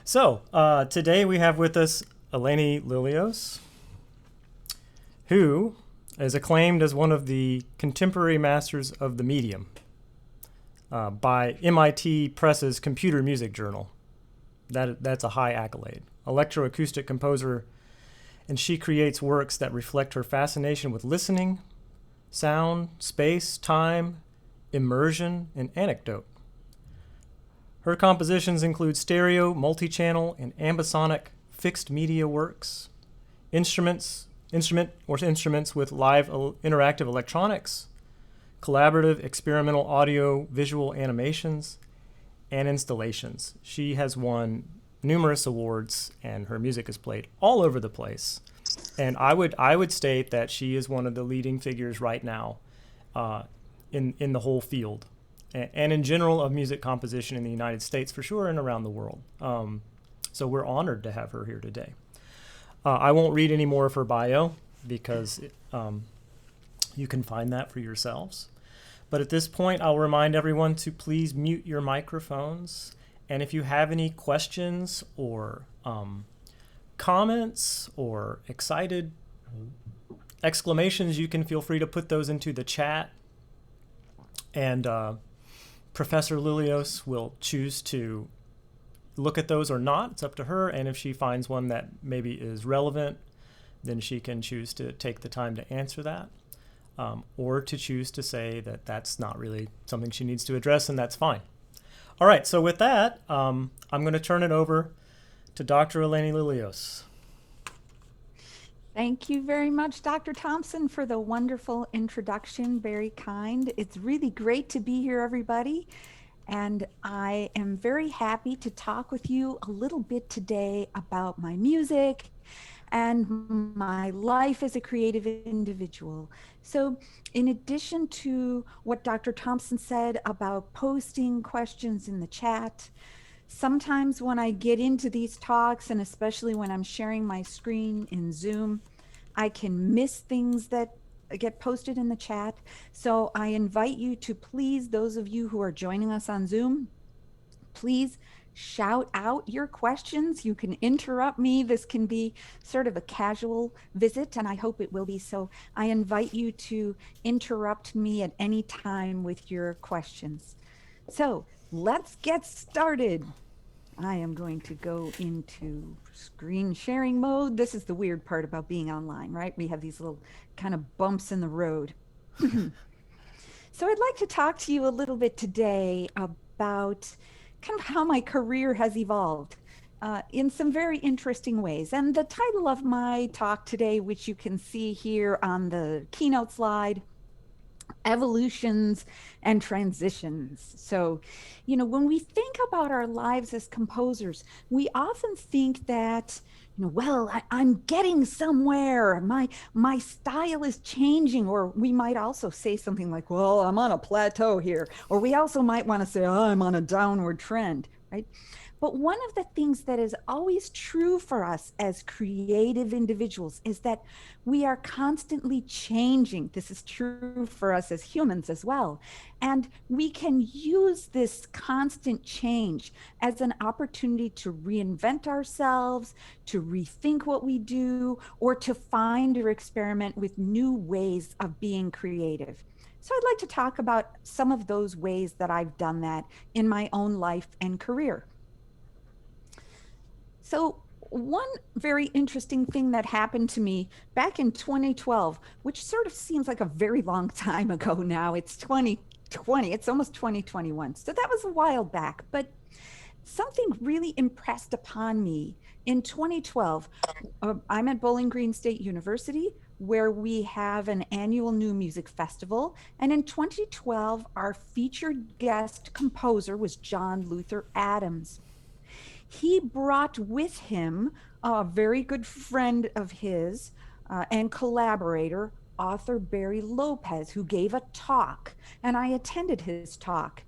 So today we have with us Elainie Lillios, who is acclaimed as one of the contemporary masters of the medium by MIT Press's Computer Music Journal. That's a high accolade. Electroacoustic composer, and she creates works that reflect her fascination with listening, sound, space, time, immersion, and anecdote. Her compositions include stereo, multi-channel, and ambisonic fixed media works, instruments with live interactive electronics, collaborative experimental audio visual animations, and installations. She has won numerous awards, and her music is played all over the place. And I would state that she is one of the leading figures right now in the whole field, and in general of music composition in the United States for sure, and around the world. So we're honored to have her here today. I won't read any more of her bio because you can find that for yourselves. But at this point, I'll remind everyone to please mute your microphones. And if you have any questions or comments or excited exclamations, you can feel free to put those into the chat. And Professor Lillios will choose to look at those or not. It's up to her. And if she finds one that maybe is relevant, then she can choose to take the time to answer that, or to choose to say that that's not really something she needs to address, and that's fine. All right, so with that, I'm going to turn it over to Dr. Elainie Lillios. Thank you very much, Dr. Thompson, for the wonderful introduction. Very kind. It's really great to be here, everybody. And I am very happy to talk with you a little bit today about my music and my life as a creative individual. So in addition to what Dr. Thompson said about posting questions in the chat, sometimes when I get into these talks, and especially when I'm sharing my screen in Zoom, I can miss things that get posted in the chat. So I invite you to please, those of you who are joining us on Zoom, please shout out your questions. You can interrupt me. This can be sort of a casual visit, and I hope it will be. So I invite you to interrupt me at any time with your questions. So let's get started. I am going to go into screen sharing mode. This is the weird part about being online, right? We have these little kind of bumps in the road. So I'd like to talk to you a little bit today about kind of how my career has evolved in some very interesting ways. And the title of my talk today, which you can see here on the keynote slide, Evolutions and Transitions. So, you know, when we think about our lives as composers, we often think that, you know, well, I'm getting somewhere, my style is changing, or we might also say something like, well, I'm on a plateau here, or we also might want to say, oh, I'm on a downward trend, right? But one of the things that is always true for us as creative individuals is that we are constantly changing. This is true for us as humans as well. And we can use this constant change as an opportunity to reinvent ourselves, to rethink what we do, or to find or experiment with new ways of being creative. So I'd like to talk about some of those ways that I've done that in my own life and career. So one very interesting thing that happened to me back in 2012, which sort of seems like a very long time ago now, it's 2020, it's almost 2021. So that was a while back, but something really impressed upon me in 2012. I'm at Bowling Green State University, where we have an annual new music festival. And in 2012, our featured guest composer was John Luther Adams. He brought with him a very good friend of his and collaborator, author Barry Lopez, who gave a talk, and I attended his talk.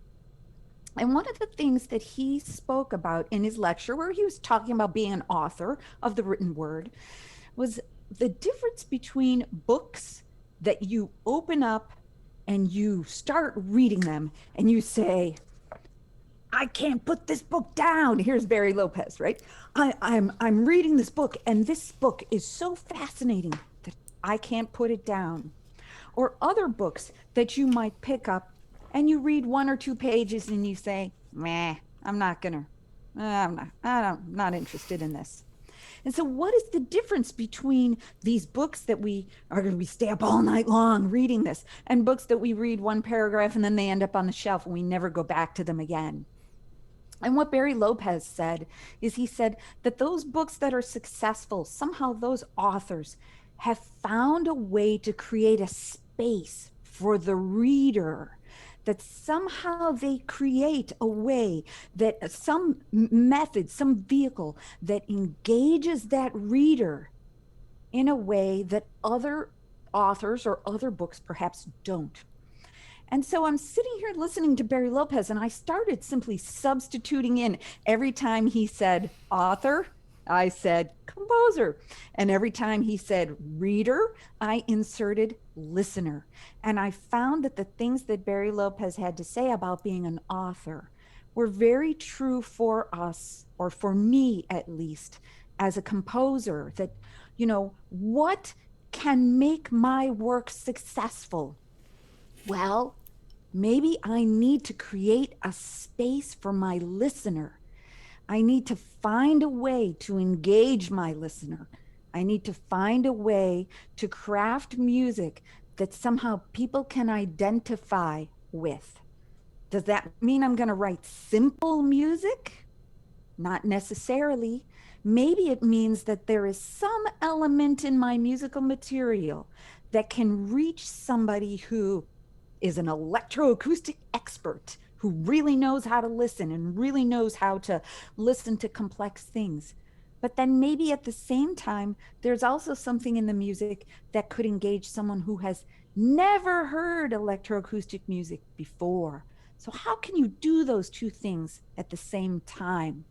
And one of the things that he spoke about in his lecture, where he was talking about being an author of the written word, was the difference between books that you open up and you start reading them and you say, I can't put this book down. Here's Barry Lopez, right? I'm reading this book, and this book is so fascinating that I can't put it down. Or other books that you might pick up and you read 1 or 2 pages and you say, meh, I'm not interested in this. And so what is the difference between these books that we stay up all night long reading this, and books that we read 1 paragraph and then they end up on the shelf and we never go back to them again? And what Barry Lopez said is, he said that those books that are successful, somehow those authors have found a way to create a space for the reader, that somehow they create a way, that some method, some vehicle that engages that reader in a way that other authors or other books perhaps don't. And so I'm sitting here listening to Barry Lopez, and I started simply substituting in every time he said author, I said composer. And every time he said reader, I inserted listener. And I found that the things that Barry Lopez had to say about being an author were very true for us, or for me at least, as a composer. That, you know, what can make my work successful? Well, maybe I need to create a space for my listener. I need to find a way to engage my listener. I need to find a way to craft music that somehow people can identify with. Does that mean I'm going to write simple music? Not necessarily. Maybe it means that there is some element in my musical material that can reach somebody who is an electroacoustic expert, who really knows how to listen and really knows how to listen to complex things. But then maybe at the same time, there's also something in the music that could engage someone who has never heard electroacoustic music before. So how can you do those 2 things at the same time?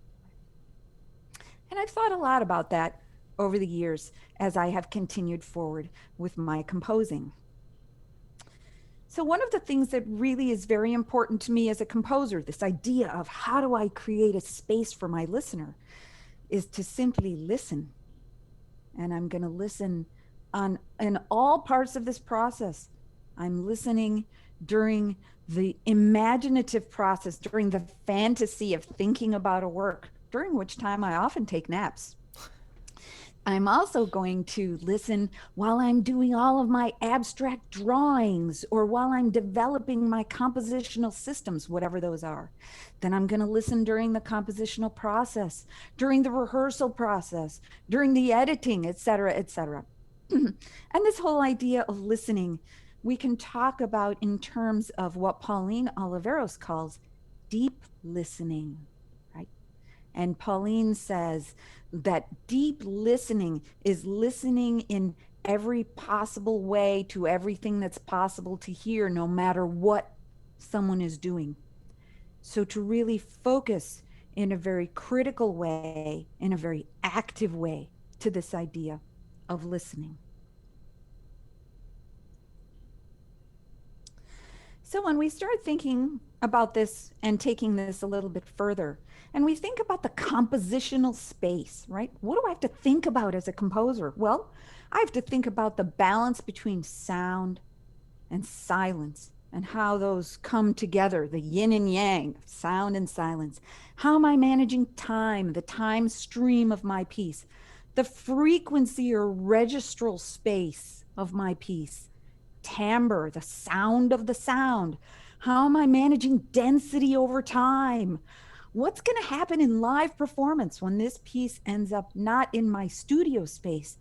And I've thought a lot about that over the years as I have continued forward with my composing. So one of the things that really is very important to me as a composer, this idea of how do I create a space for my listener, is to simply listen. And I'm going to listen in all parts of this process. I'm listening during the imaginative process, during the fantasy of thinking about a work, during which time I often take naps. I'm also going to listen while I'm doing all of my abstract drawings, or while I'm developing my compositional systems, whatever those are. Then I'm going to listen during the compositional process, during the rehearsal process, during the editing, et cetera, et cetera. And this whole idea of listening, we can talk about in terms of what Pauline Oliveros calls deep listening. And Pauline says that deep listening is listening in every possible way to everything that's possible to hear, no matter what someone is doing. So to really focus in a very critical way, in a very active way, to this idea of listening. So when we start thinking about this and taking this a little bit further, and we think about the compositional space, right? What do I have to think about as a composer? Well, I have to think about the balance between sound and silence, and how those come together, the yin and yang, sound and silence. How am I managing time, the time stream of my piece, the frequency or registral space of my piece, timbre, the sound of the sound. How am I managing density over time? What's going to happen in live performance when this piece ends up not in my studio space,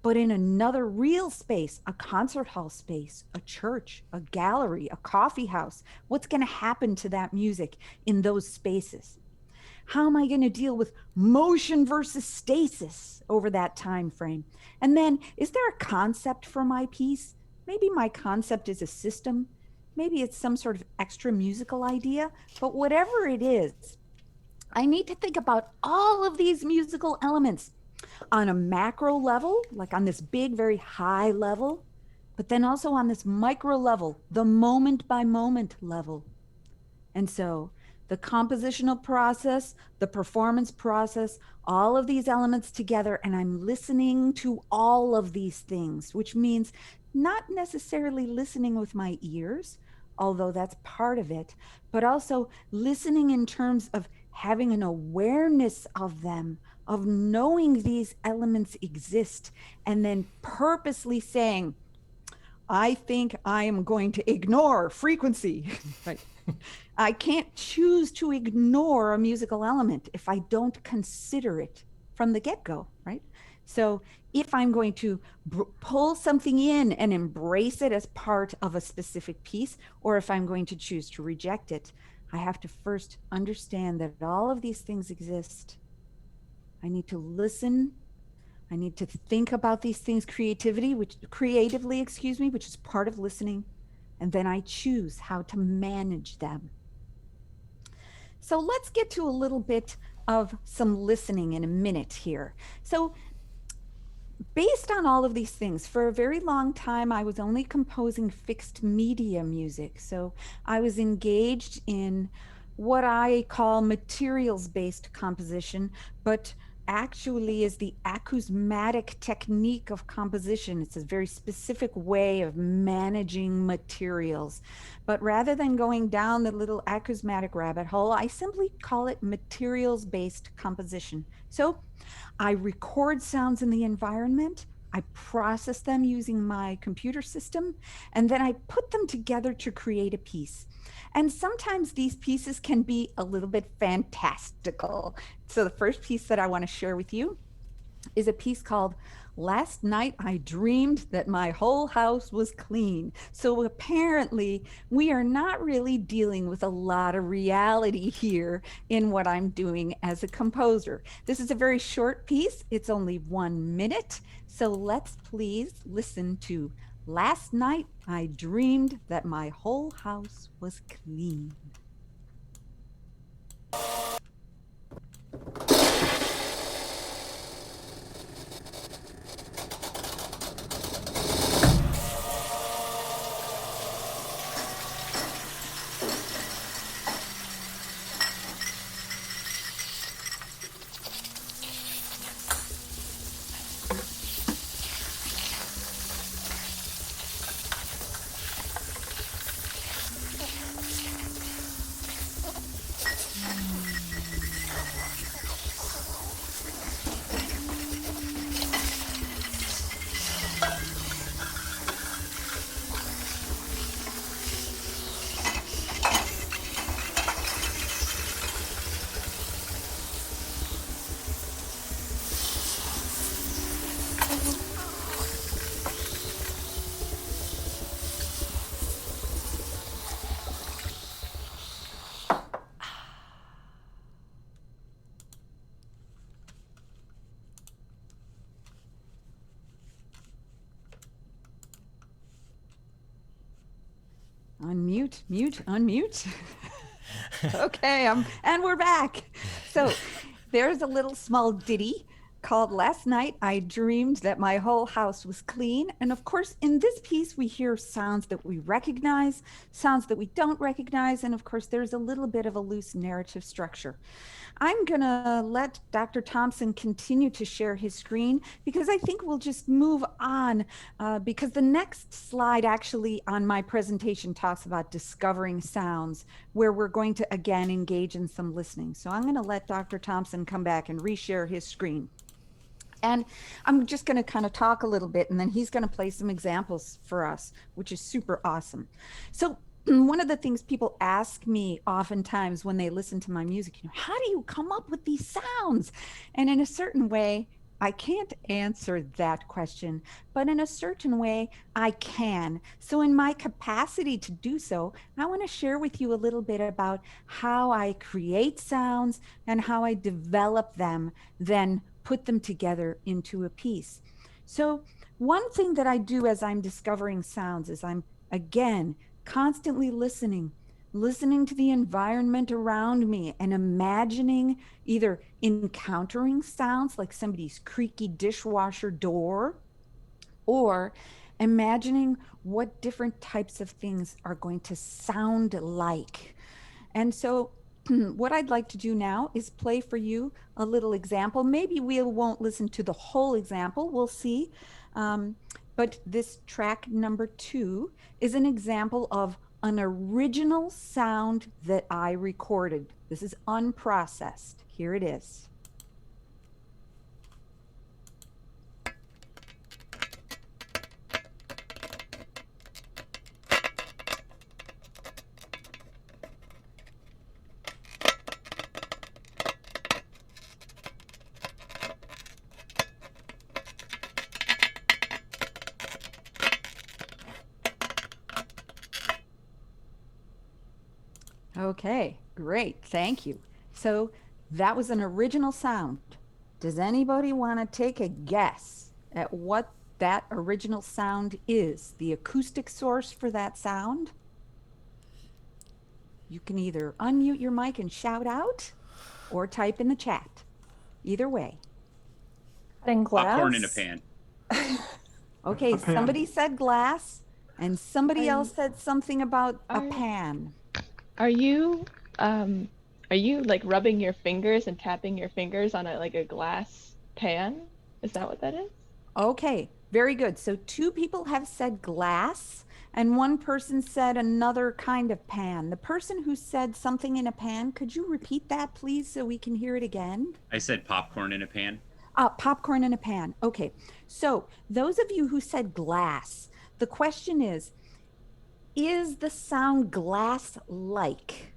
but in another real space, a concert hall space, a church, a gallery, a coffee house? What's going to happen to that music in those spaces? How am I going to deal with motion versus stasis over that time frame? And then, is there a concept for my piece? Maybe my concept is a system. Maybe it's some sort of extra musical idea. But whatever it is, I need to think about all of these musical elements on a macro level, like on this big, very high level, but then also on this micro level, the moment by moment level. And so the compositional process, the performance process, all of these elements together, and I'm listening to all of these things, which means not necessarily listening with my ears, although that's part of it, but also listening in terms of having an awareness of them, of knowing these elements exist, and then purposely saying, I think I am going to ignore frequency, right? I can't choose to ignore a musical element if I don't consider it from the get-go, right? So if I'm going to pull something in and embrace it as part of a specific piece, or if I'm going to choose to reject it, I have to first understand that all of these things exist. I need to listen. I need to think about these things creatively, which is part of listening. And then I choose how to manage them. So let's get to a little bit of some listening in a minute here. So based on all of these things, for a very long time, I was only composing fixed media music. So I was engaged in what I call materials-based composition, but actually is the acousmatic technique of composition. It's a very specific way of managing materials. But rather than going down the little acousmatic rabbit hole, I simply call it materials-based composition. So I record sounds in the environment, I process them using my computer system, and then I put them together to create a piece. And sometimes these pieces can be a little bit fantastical. So the first piece that I want to share with you is a piece called Last Night I Dreamed That My Whole House Was Clean. So apparently we are not really dealing with a lot of reality here in what I'm doing as a composer. This is a very short piece. It's only 1 minute. So let's please listen to Last Night I Dreamed That My Whole House Was Clean. Unmute, mute, unmute. Okay, and we're back. So there's a little small ditty called Last Night I Dreamed That My Whole House Was Clean. And of course, in this piece, we hear sounds that we recognize, sounds that we don't recognize. And of course, there's a little bit of a loose narrative structure. I'm gonna let Dr. Thompson continue to share his screen because I think we'll just move on because the next slide actually on my presentation talks about discovering sounds where we're going to again engage in some listening. So I'm gonna let Dr. Thompson come back and reshare his screen. And I'm just going to kind of talk a little bit and then he's going to play some examples for us, which is super awesome. So one of the things people ask me oftentimes when they listen to my music, how do you come up with these sounds? And in a certain way, I can't answer that question, but in a certain way, I can. So in my capacity to do so, I want to share with you a little bit about how I create sounds and how I develop them, then put them together into a piece. So one thing that I do as I'm discovering sounds is I'm, again, constantly listening to the environment around me and imagining either encountering sounds like somebody's creaky dishwasher door, or imagining what different types of things are going to sound like. And so what I'd like to do now is play for you a little example. Maybe we won't listen to the whole example, we'll see. But this track number 2 is an example of an original sound that I recorded. This is unprocessed. Here it is. Okay, great. Thank you. So that was an original sound. Does anybody want to take a guess at what that original sound is? The acoustic source for that sound? You can either unmute your mic and shout out or type in the chat. Either way. In glass? Popcorn in a pan. Okay, somebody said glass and somebody else said something about a Are- pan. Are you like rubbing your fingers and tapping your fingers on a glass pan? Is that what that is? Okay, very good. So 2 people have said glass and 1 person said another kind of pan. The person who said something in a pan, could you repeat that please so we can hear it again? I said popcorn in a pan. Popcorn in a pan. Okay, so those of you who said glass, the question is the sound glass-like?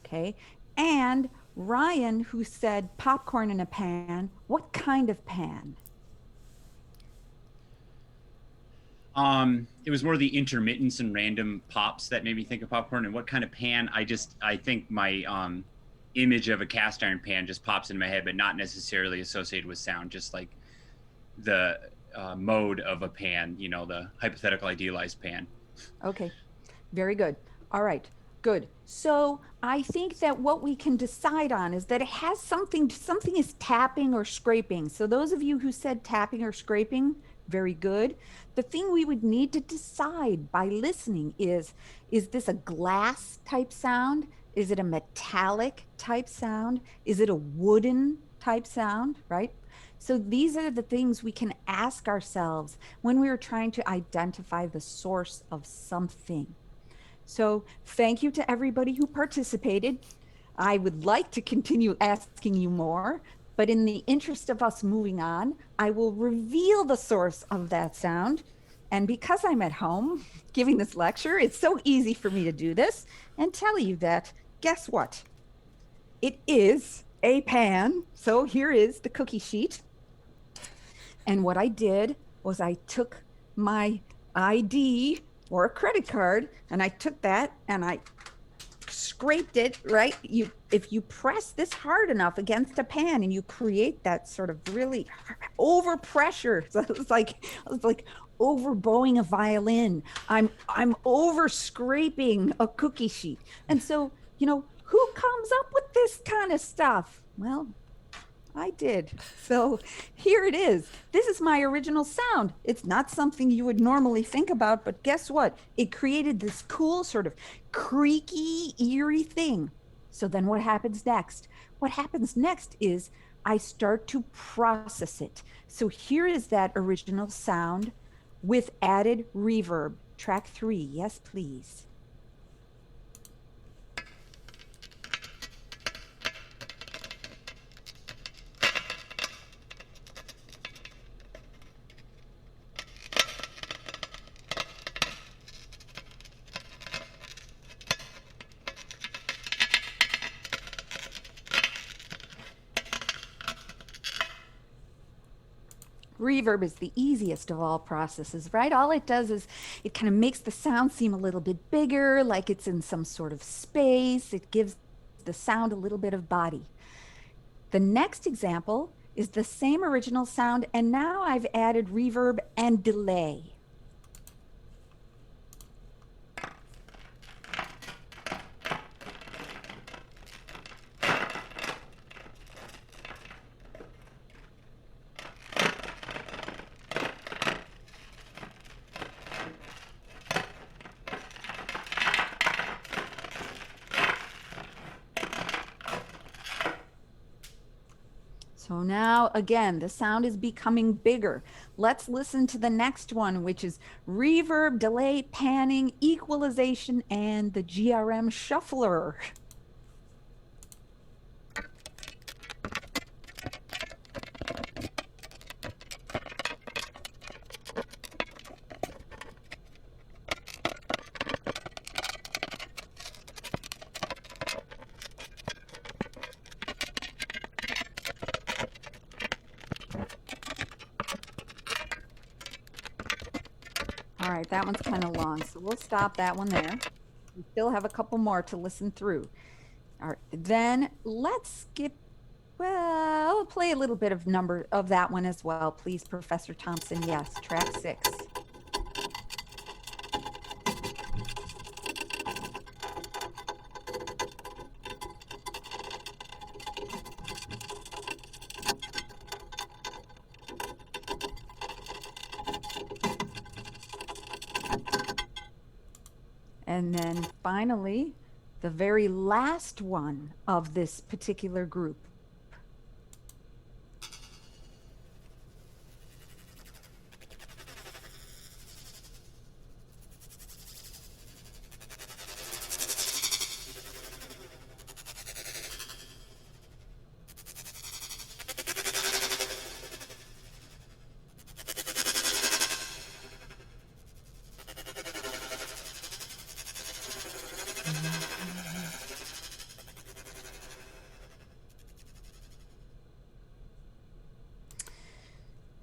Okay, and Ryan, who said popcorn in a pan, what kind of pan? It was more the intermittence and random pops that made me think of popcorn. And what kind of pan? I think my image of a cast iron pan just pops in my head, but not necessarily associated with sound, just like the mode of a pan, the hypothetical idealized pan. Okay, very good. All right, good. So I think that what we can decide on is that it has something is tapping or scraping. So those of you who said tapping or scraping, very good. The thing we would need to decide by listening is this a glass type sound? Is it a metallic type sound? Is it a wooden type sound, right? So these are the things we can ask ourselves when we are trying to identify the source of something. So thank you to everybody who participated. I would like to continue asking you more, but in the interest of us moving on, I will reveal the source of that sound. And because I'm at home giving this lecture, it's so easy for me to do this and tell you that, guess what? It is a pan. So here is the cookie sheet. And what I did was I took my ID or a credit card and I took that and I scraped it, right? If you press this hard enough against a pan and you create that sort of really over pressure, so it's like overbowing a violin. I'm over scraping a cookie sheet. And so, who comes up with this kind of stuff? Well, I did. So here it is. This is my original sound. It's not something you would normally think about, but guess what? It created this cool sort of creaky, eerie thing. So then what happens next? What happens next is I start to process it. So here is that original sound with added reverb. Track 3, yes, please. Reverb is the easiest of all processes, right? All it does is it kind of makes the sound seem a little bit bigger, like it's in some sort of space. It gives the sound a little bit of body. The next example is the same original sound, and now I've added reverb and delay. So now, again, the sound is becoming bigger. Let's listen to the next one, which is reverb, delay, panning, equalization, and the GRM shuffler. All right, that one's kind of long, so we'll stop that one there. We still have a couple more to listen through. All right, then let's skip, well, play a little bit of number of that one as well, please, Professor Thompson. Yes, track 6. And then finally, the very last one of this particular group.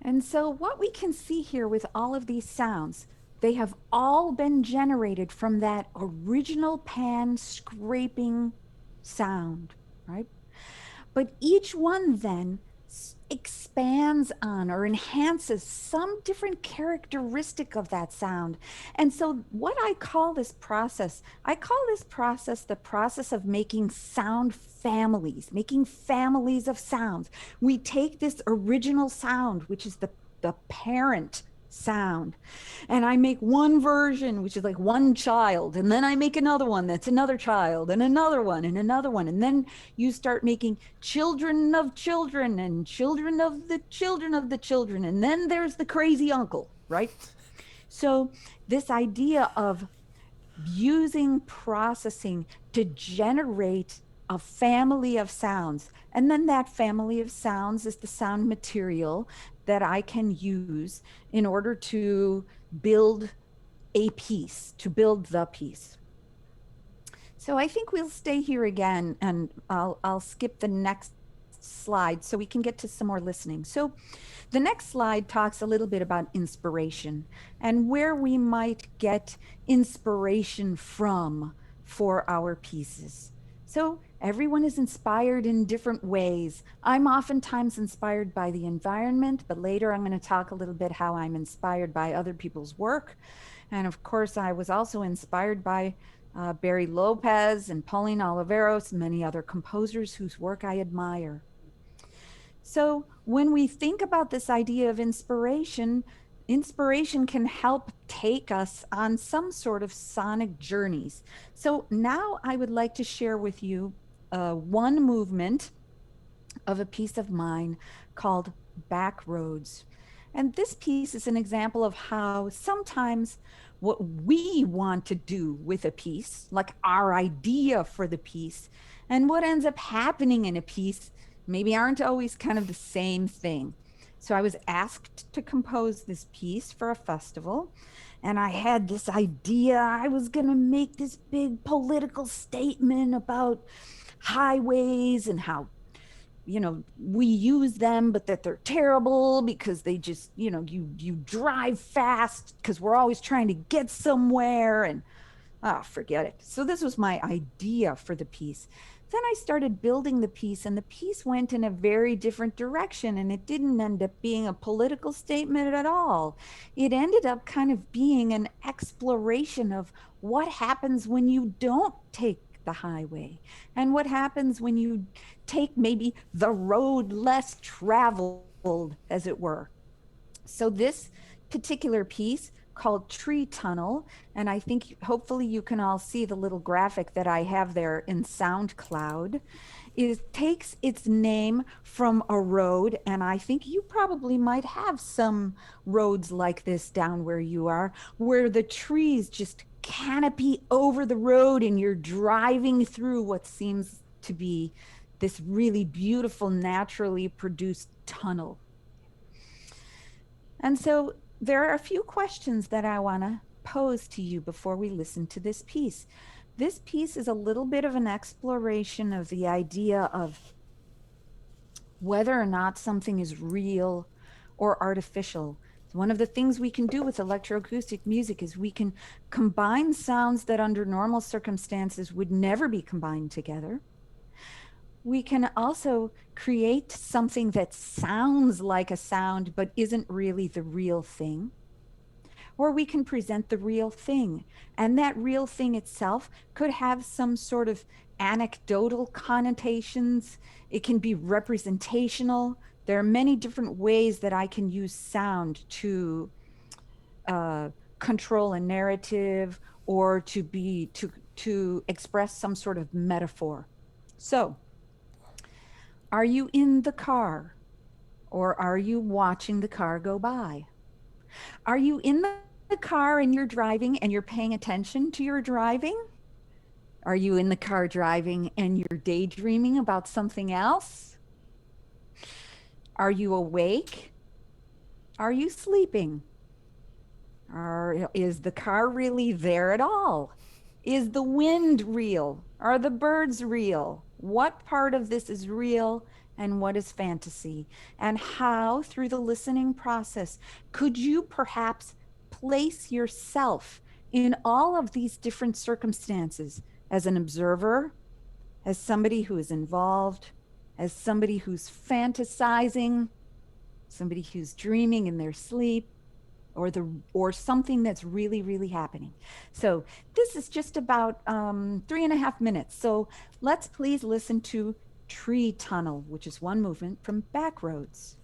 And so what we can see here with all of these sounds, they have all been generated from that original pan scraping sound, right? But each one then expands on or enhances some different characteristic of that sound. And so what I call this process the process of making sound families, making families of sounds. We take this original sound, which is the parent sound, and I make one version, which is like one child, and then I make another one that's another child, and another one, and then you start making children of children and children of the children of the children, and then there's the crazy uncle, right? So this idea of using processing to generate a family of sounds, and then that family of sounds is the sound material that I can use in order to build a piece, to build the piece. So I think we'll stay here again, and I'll skip the next slide so we can get to some more listening. So the next slide talks a little bit about inspiration and where we might get inspiration from for our pieces. So everyone is inspired in different ways. I'm oftentimes inspired by the environment, but later I'm going to talk a little bit how I'm inspired by other people's work. And of course, I was also inspired by Barry Lopez and Pauline Oliveros and many other composers whose work I admire. So when we think about this idea of inspiration, inspiration can help take us on some sort of sonic journeys. So now I would like to share with you one movement of a piece of mine called Backroads. And this piece is an example of how sometimes what we want to do with a piece, like our idea for the piece, and what ends up happening in a piece maybe aren't always kind of the same thing. So I was asked to compose this piece for a festival, and I had this idea. I was going to make this big political statement about highways and how, you know, we use them, but that they're terrible because they just, you know, you drive fast because we're always trying to get somewhere, and forget it. So this was my idea for the piece. Then I started building the piece, and the piece went in a very different direction, and it didn't end up being a political statement at all. It ended up kind of being an exploration of what happens when you don't take the highway, and what happens when you take maybe the road less traveled, as it were. So this particular piece called Tree Tunnel. And I think hopefully you can all see the little graphic that I have there in SoundCloud. It takes its name from a road, and I think you probably might have some roads like this down where you are, where the trees just canopy over the road and you're driving through what seems to be this really beautiful, naturally produced tunnel. And so there are a few questions that I want to pose to you before we listen to this piece. This piece is a little bit of an exploration of the idea of whether or not something is real or artificial. One of the things we can do with electroacoustic music is we can combine sounds that under normal circumstances would never be combined together. We can also create something that sounds like a sound but isn't really the real thing. Or we can present the real thing, and that real thing itself could have some sort of anecdotal connotations. It can be representational. There are many different ways that I can use sound to control a narrative or to express some sort of metaphor. So, are you in the car, or are you watching the car go by? Are you in the car and you're driving and you're paying attention to your driving? Are you in the car driving and you're daydreaming about something else? Are you awake? Are you sleeping? Is the car really there at all? Is the wind real? Are the birds real? What part of this is real and what is fantasy? And how, through the listening process, could you perhaps place yourself in all of these different circumstances as an observer, as somebody who is involved, as somebody who's fantasizing, somebody who's dreaming in their sleep, or something that's really, really happening. So this is just about 3.5 minutes. So let's please listen to Tree Tunnel, which is one movement from Backroads.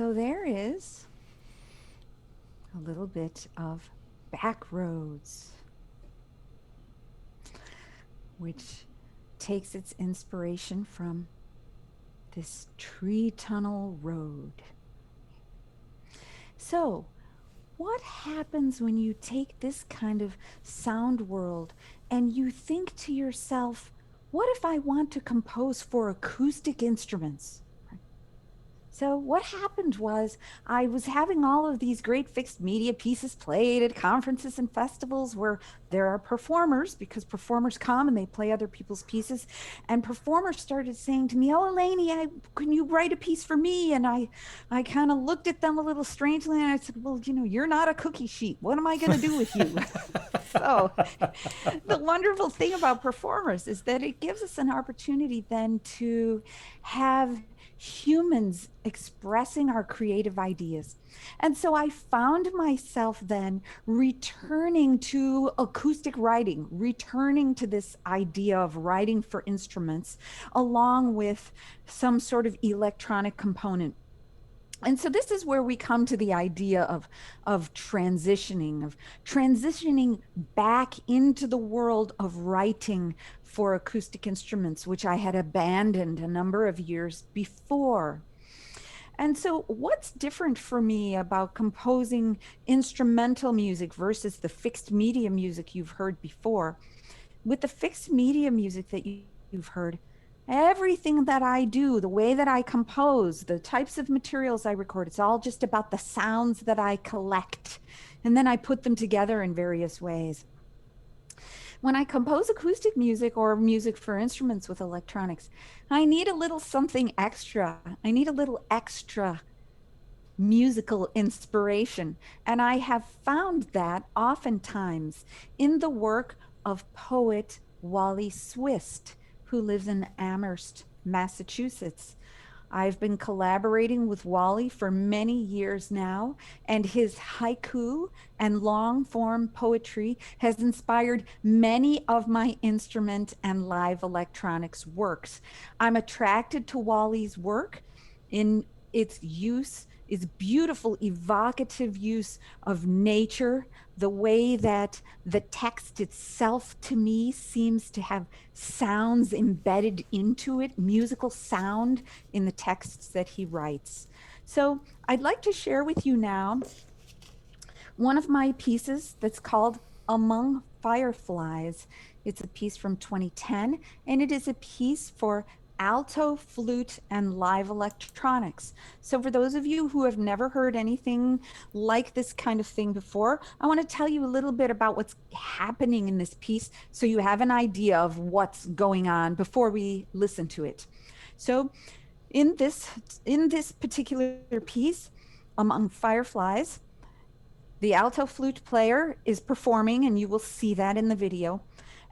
So there is a little bit of Backroads, which takes its inspiration from this tree tunnel road. So, what happens when you take this kind of sound world and you think to yourself, what if I want to compose for acoustic instruments? So what happened was I was having all of these great fixed media pieces played at conferences and festivals where there are performers, because performers come and they play other people's pieces. And performers started saying to me, oh, Elainie, can you write a piece for me? And I kind of looked at them a little strangely and I said, well, you know, you're not a cookie sheet. What am I going to do with you? So the wonderful thing about performers is that it gives us an opportunity then to have humans expressing our creative ideas. And so I found myself then returning to acoustic writing, returning to this idea of writing for instruments, along with some sort of electronic component. And so this is where we come to the idea of transitioning back into the world of writing for acoustic instruments, which I had abandoned a number of years before. And so what's different for me about composing instrumental music versus the fixed media music you've heard before? With the fixed media music that you've heard, everything that I do, the way that I compose, the types of materials I record, it's all just about the sounds that I collect. And then I put them together in various ways. When I compose acoustic music or music for instruments with electronics, I need a little something extra. I need a little extra musical inspiration. And I have found that oftentimes in the work of poet Wally Swist, who lives in Amherst, Massachusetts. I've been collaborating with Wally for many years now, and his haiku and long form poetry has inspired many of my instrument and live electronics works. I'm attracted to Wally's work in its use, its beautiful, evocative use of nature, the way that the text itself to me seems to have sounds embedded into it, musical sound in the texts that he writes. So I'd like to share with you now one of my pieces that's called Among Fireflies. It's a piece from 2010, and it is a piece for alto, flute, and live electronics. So for those of you who have never heard anything like this kind of thing before, I want to tell you a little bit about what's happening in this piece so you have an idea of what's going on before we listen to it. So in this particular piece, Among Fireflies, the alto flute player is performing, and you will see that in the video.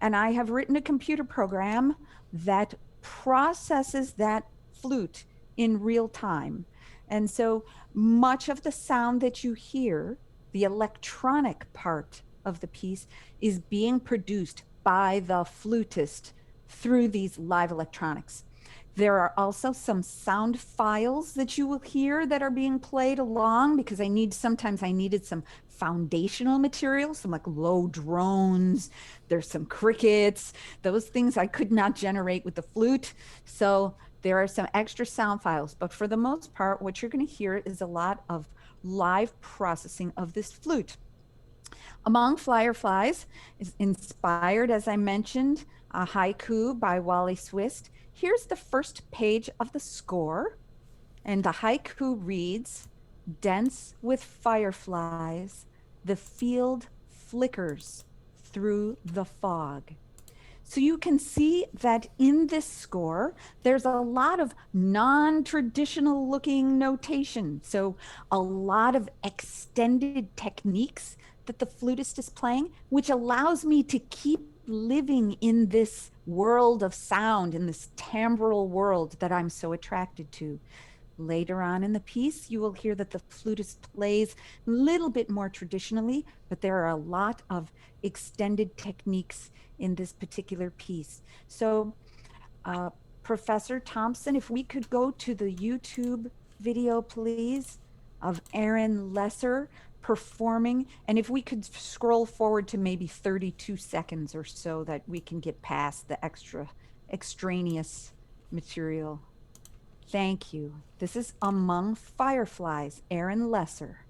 And I have written a computer program that processes that flute in real time. And so much of the sound that you hear, the electronic part of the piece, is being produced by the flutist through these live electronics. There are also some sound files that you will hear that are being played along, because sometimes I needed some foundational material, some like low drones. There's some crickets, those things I could not generate with the flute. So there are some extra sound files, but for the most part, what you're going to hear is a lot of live processing of this flute. Among Fireflies is inspired, as I mentioned, a haiku by Wally Swist. Here's the first page of the score, and the haiku reads, "Dense with fireflies, the field flickers through the fog." So you can see that in this score, there's a lot of non-traditional looking notation. So a lot of extended techniques that the flutist is playing, which allows me to keep living in this world of sound, in this timbral world that I'm so attracted to. Later on in the piece, you will hear that the flutist plays a little bit more traditionally, but there are a lot of extended techniques in this particular piece. So Professor Thompson, if we could go to the YouTube video, please. of Aaron Lesser performing. And if we could scroll forward to maybe 32 seconds or so, that we can get past the extraneous material. Thank you. This is Among Fireflies, Aaron Lesser.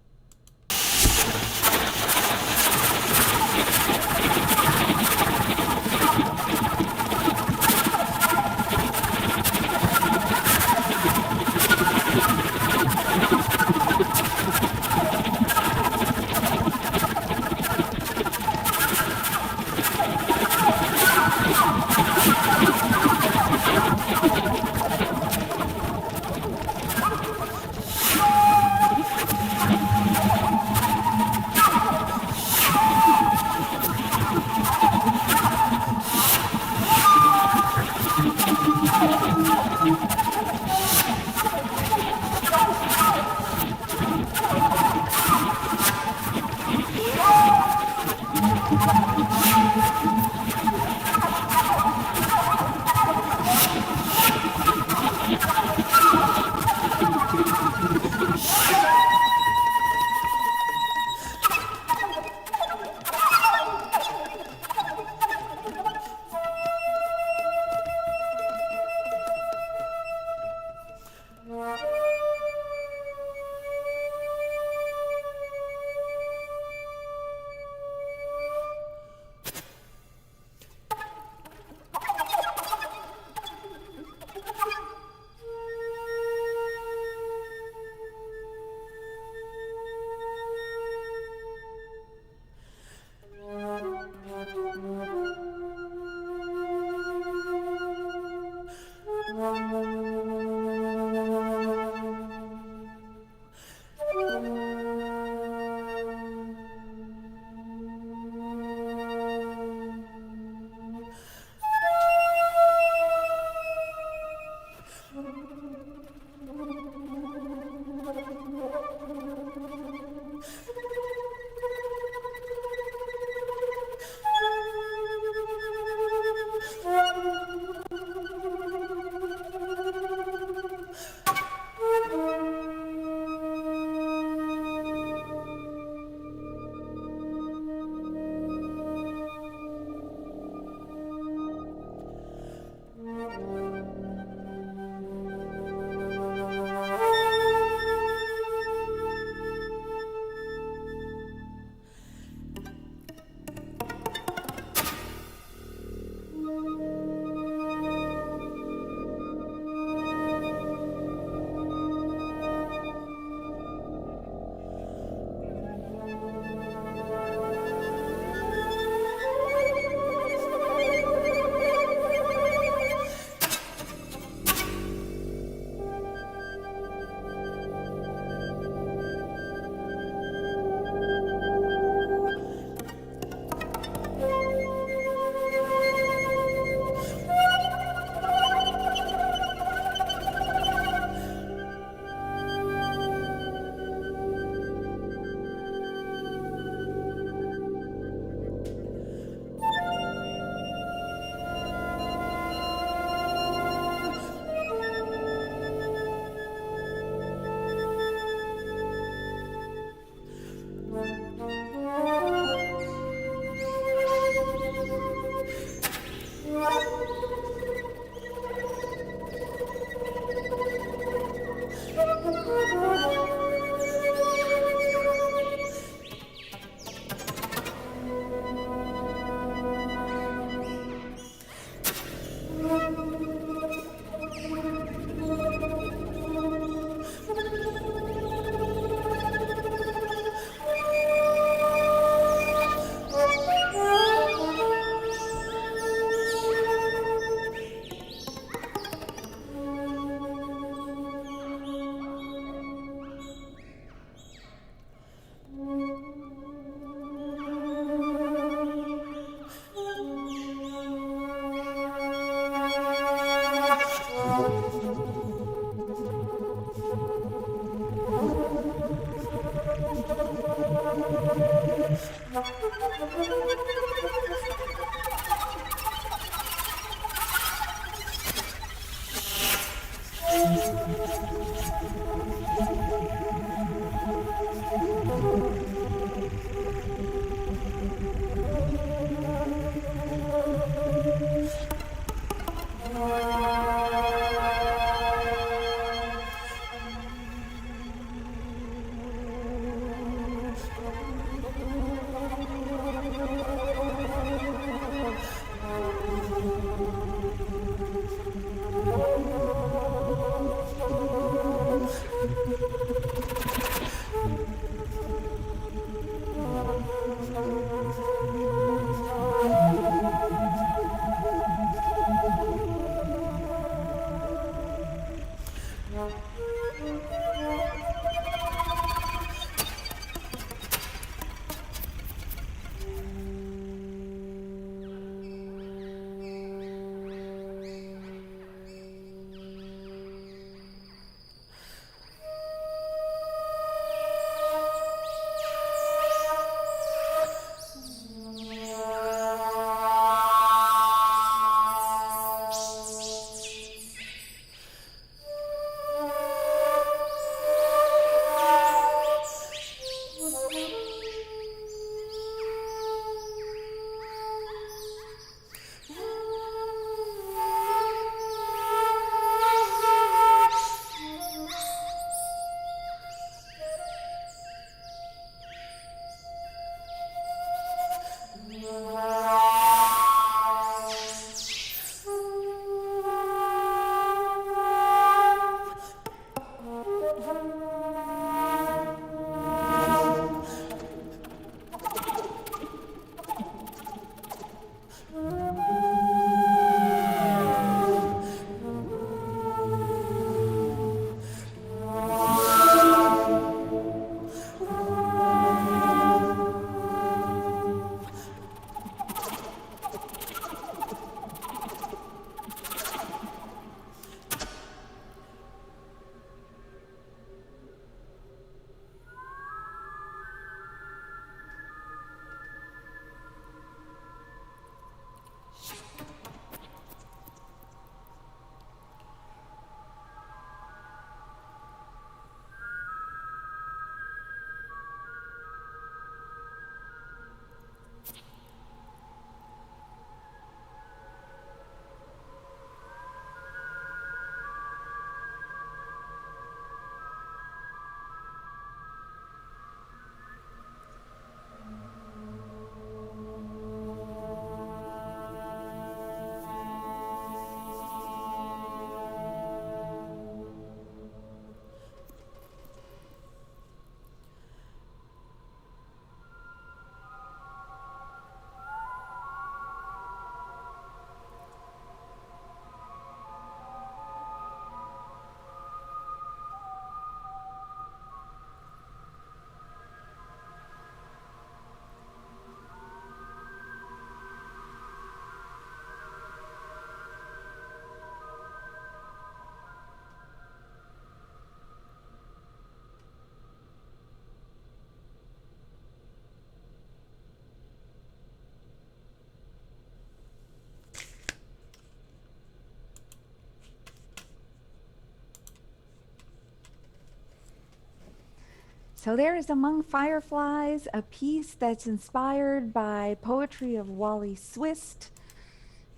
So there is Among Fireflies, a piece that's inspired by poetry of Wally Swist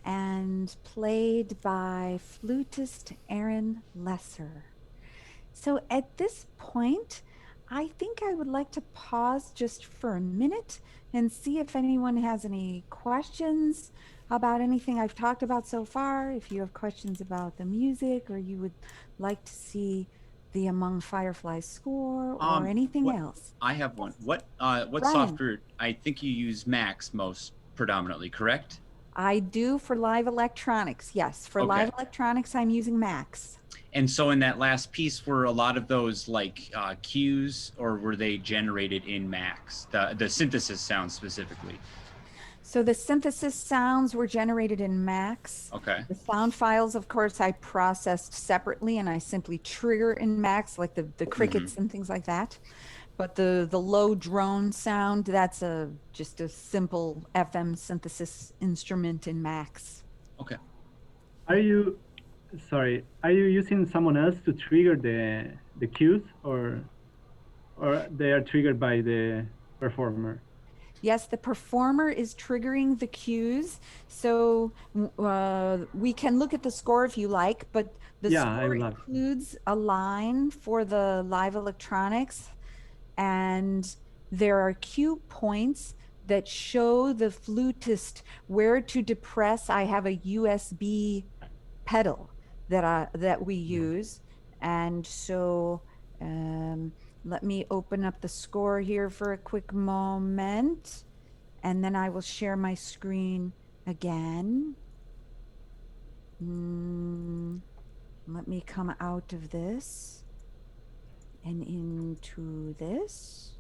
and played by flutist Aaron Lesser. So at this point, I think I would like to pause just for a minute and see if anyone has any questions about anything I've talked about so far. If you have questions about the music or you would like to see the Among Fireflies score or anything else. I have one. What Ryan. software? I think you use Max most predominantly, correct? I do for live electronics. Yes, for live electronics, I'm using Max. And so in that last piece, were a lot of those like cues, or were they generated in Max? The synthesis sounds specifically. So the synthesis sounds were generated in Max. Okay. The sound files, of course, I processed separately and I simply trigger in Max, like the crickets and things like that. But the low drone sound, that's just a simple FM synthesis instrument in Max. Okay. Are you using someone else to trigger the cues, or they are triggered by the performer? Yes, the performer is triggering the cues. So we can look at the score if you like, but the score includes a line for the live electronics, and there are cue points that show the flutist where to depress. I have a USB pedal that we use, and so let me open up the score here for a quick moment, and then I will share my screen again. Let me come out of this and into this.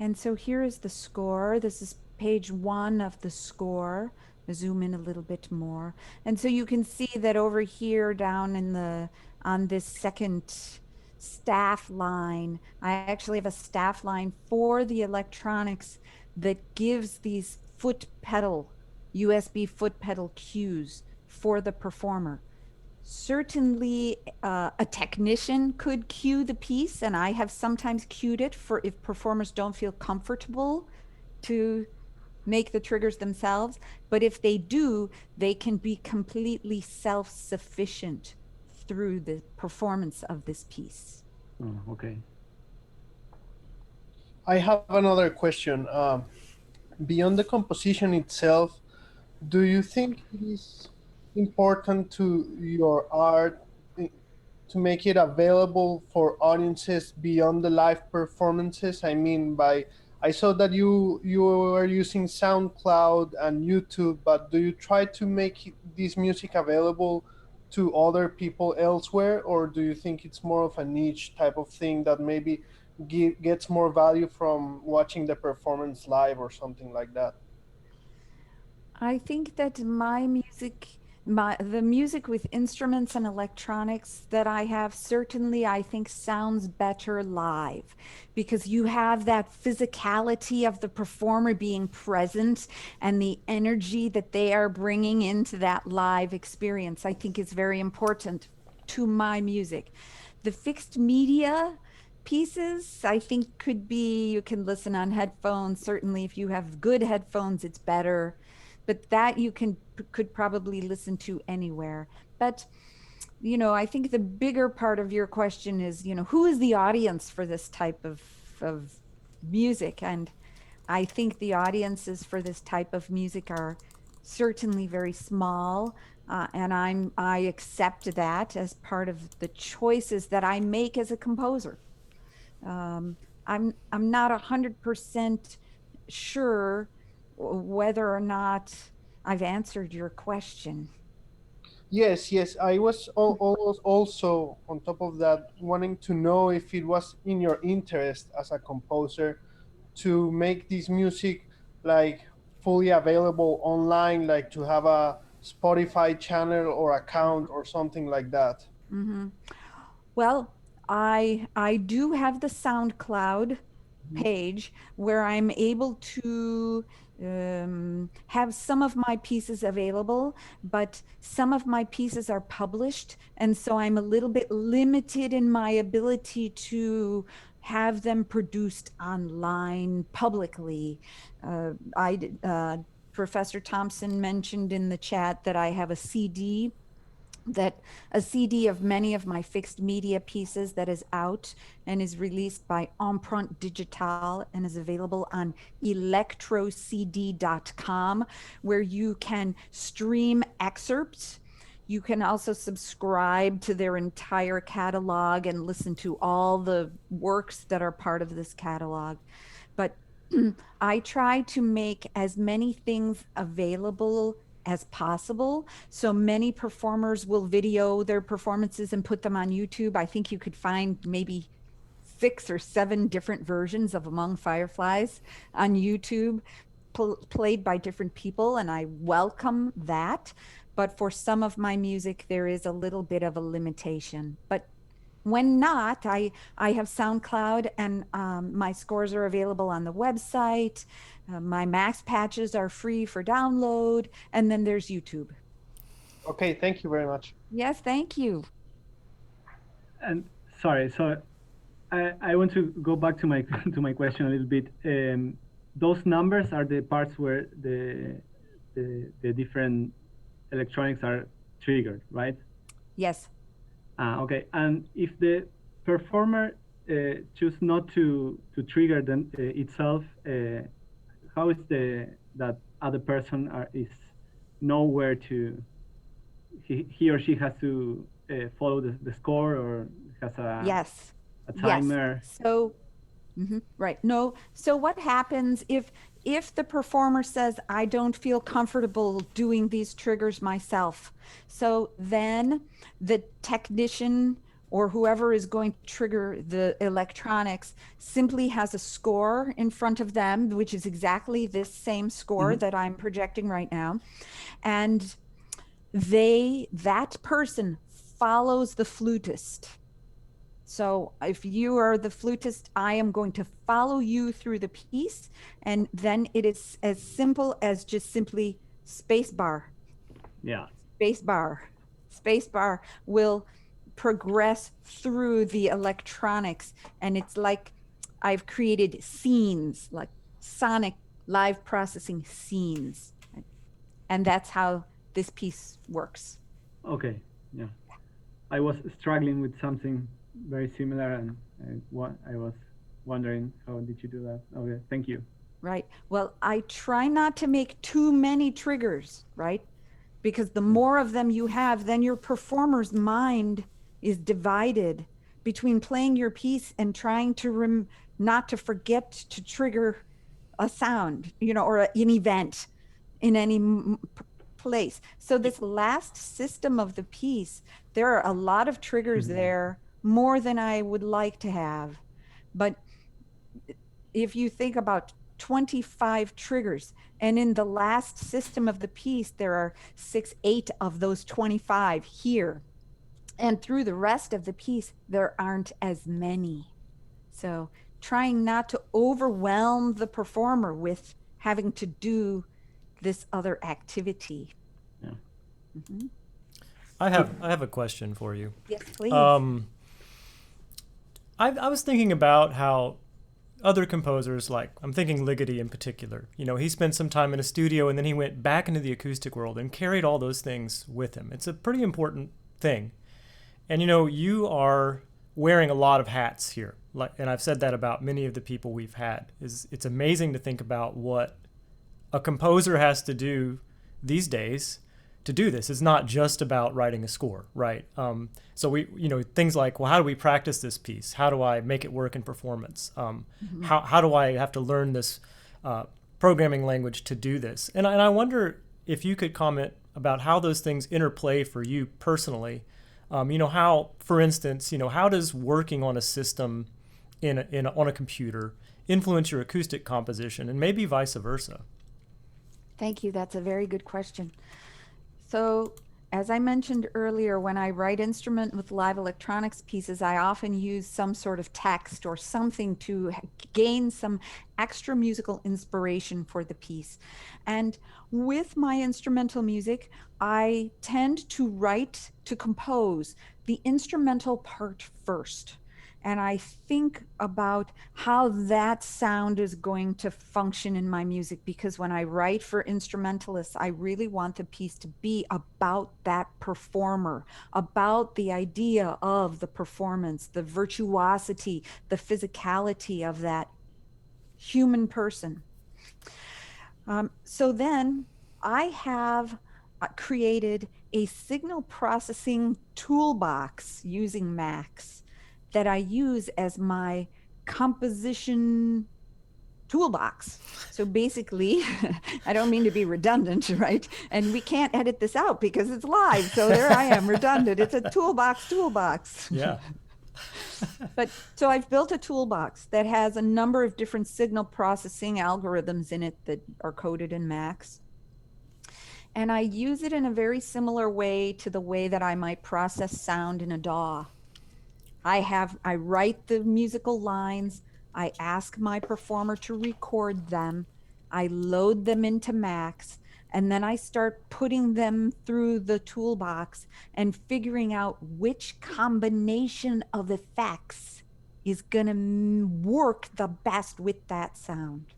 And so here is the score. This is page 1 of the score. Zoom in a little bit more. And so you can see that over here down in on this second staff line, I actually have a staff line for the electronics that gives these foot pedal, USB foot pedal cues for the performer. Certainly a technician could cue the piece, and I have sometimes cued it for if performers don't feel comfortable to make the triggers themselves. But if they do, they can be completely self-sufficient through the performance of this piece. Oh, okay. I have another question. Beyond the composition itself, do you think it is important to your art to make it available for audiences beyond the live performances? I mean, I saw that you are using SoundCloud and YouTube, but do you try to make this music available to other people elsewhere, or do you think it's more of a niche type of thing that maybe gets more value from watching the performance live or something like that? I think that the music with instruments and electronics that I have, certainly I think sounds better live, because you have that physicality of the performer being present and the energy that they are bringing into that live experience. I think is very important to my music. The fixed media pieces, I think, could be, you can listen on headphones. Certainly if you have good headphones, it's better. But that you could probably listen to anywhere. But, you know, I think the bigger part of your question is, you know, who is the audience for this type of music? And I think the audiences for this type of music are certainly very small. And I accept that as part of the choices that I make as a composer. I'm not 100% sure whether or not I've answered your question. Yes. I was also on top of that wanting to know if it was in your interest as a composer to make this music like fully available online, like to have a Spotify channel or account or something like that. Well, I do have the SoundCloud page where I'm able to have some of my pieces available, but some of my pieces are published, and so I'm a little bit limited in my ability to have them produced online publicly. Professor Thompson mentioned in the chat that I have a CD of many of my fixed media pieces that is out and is released by Empreinte Digitale and is available on electrocd.com, where you can stream excerpts. You can also subscribe to their entire catalog and listen to all the works that are part of this catalog. But I try to make as many things available as possible. So many performers will video their performances and put them on YouTube. I think you could find maybe 6 or 7 different versions of Among Fireflies on YouTube, played by different people, and I welcome that. But for some of my music, there is a little bit of a limitation. But when not, I have SoundCloud, and my scores are available on the website. My max patches are free for download, and then there's YouTube. Okay, thank you very much. Yes, thank you. And sorry, so I want to go back to my question a little bit. Those numbers are the parts where the different electronics are triggered, right? Yes. Okay, and if the performer choose not to trigger them itself, how is that other person is know where to he or she has to follow the score, or has a yes a timer? Yes. So right. No. So what happens if the performer says, I don't feel comfortable doing these triggers myself? So then the technician or whoever is going to trigger the electronics simply has a score in front of them, which is exactly this same score that I'm projecting right now. And that person follows the flutist. So if you are the flutist, I am going to follow you through the piece, and then it is as simple as just simply space bar. Yeah. Space bar. Space bar will progress through the electronics, and it's like I've created scenes, like sonic live processing scenes. And that's how this piece works. Okay, yeah. I was struggling with something very similar, and I was wondering, how did you do that? Okay, thank you. Right. Well, I try not to make too many triggers, right? Because the more of them you have, then your performer's mind is divided between playing your piece and trying to not to forget to trigger a sound, or an event in any place. So this last system of the piece, there are a lot of triggers there, more than I would like to have. But if you think about 25 triggers, and in the last system of the piece, there are 8 of those 25 here. And through the rest of the piece, there aren't as many. So trying not to overwhelm the performer with having to do this other activity. Yeah. I have a question for you. Yes, please. I was thinking about how other composers, like I'm thinking Ligeti in particular, he spent some time in a studio and then he went back into the acoustic world and carried all those things with him. It's a pretty important thing. And you are wearing a lot of hats here. And I've said that about many of the people we've had. It's amazing to think about what a composer has to do these days to do this. It's not just about writing a score, right? So we, things like, well, how do we practice this piece? How do I make it work in performance? How do I have to learn this programming language to do this? And I wonder if you could comment about how those things interplay for you personally. How, for instance, how does working on a system on a computer influence your acoustic composition, and maybe vice versa? Thank you. That's a very good question. So as I mentioned earlier, when I write instrument with live electronics pieces, I often use some sort of text or something to gain some extra musical inspiration for the piece. And with my instrumental music, I tend to compose the instrumental part first. And I think about how that sound is going to function in my music, because when I write for instrumentalists, I really want the piece to be about that performer, about the idea of the performance, the virtuosity, the physicality of that human person. So then I have created a signal processing toolbox using Max that I use as my composition toolbox. So basically, I don't mean to be redundant, right? And we can't edit this out because it's live. So there I am, redundant. It's a toolbox. Yeah. But so I've built a toolbox that has a number of different signal processing algorithms in it that are coded in Max. And I use it in a very similar way to the way that I might process sound in a DAW. I write the musical lines, I ask my performer to record them, I load them into Max, and then I start putting them through the toolbox and figuring out which combination of effects is gonna work the best with that sound.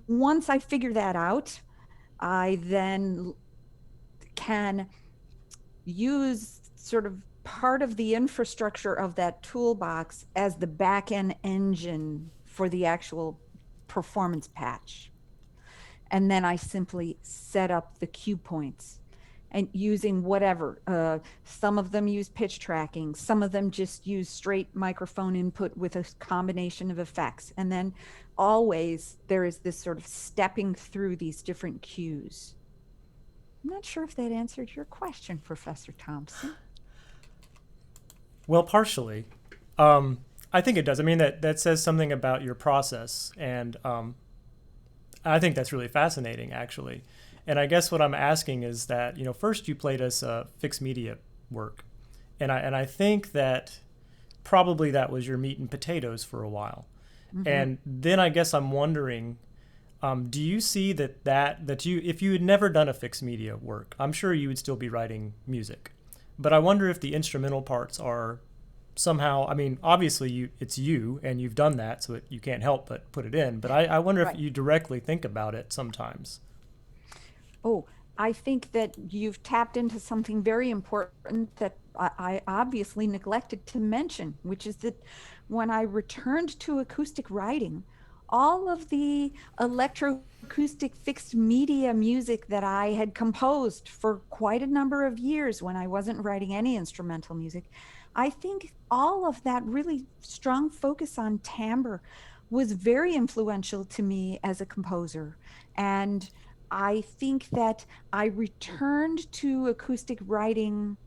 Once I figure that out, I then can use sort of part of the infrastructure of that toolbox as the back-end engine for the actual performance patch. And then I simply set up the cue points and using whatever. Some of them use pitch tracking, some of them just use straight microphone input with a combination of effects. And then always there is this sort of stepping through these different cues. I'm not sure if that answered your question, Professor Thompson. Well, partially. I think it does. I mean, that says something about your process, and I think that's really fascinating, actually. And I guess what I'm asking is that, first you played us fixed media work, and I think that probably that was your meat and potatoes for a while. Mm-hmm. And then I guess I'm wondering, do you see that you, if you had never done a fixed media work, I'm sure you would still be writing music. But I wonder if the instrumental parts are somehow, I mean, obviously it's you and you've done that, so you can't help but put it in. But I wonder if you directly think about it sometimes. Oh, I think that you've tapped into something very important that I obviously neglected to mention, which is that when I returned to acoustic writing, all of the electroacoustic fixed media music that I had composed for quite a number of years when I wasn't writing any instrumental music, I think all of that really strong focus on timbre was very influential to me as a composer. And I think that I returned to acoustic writing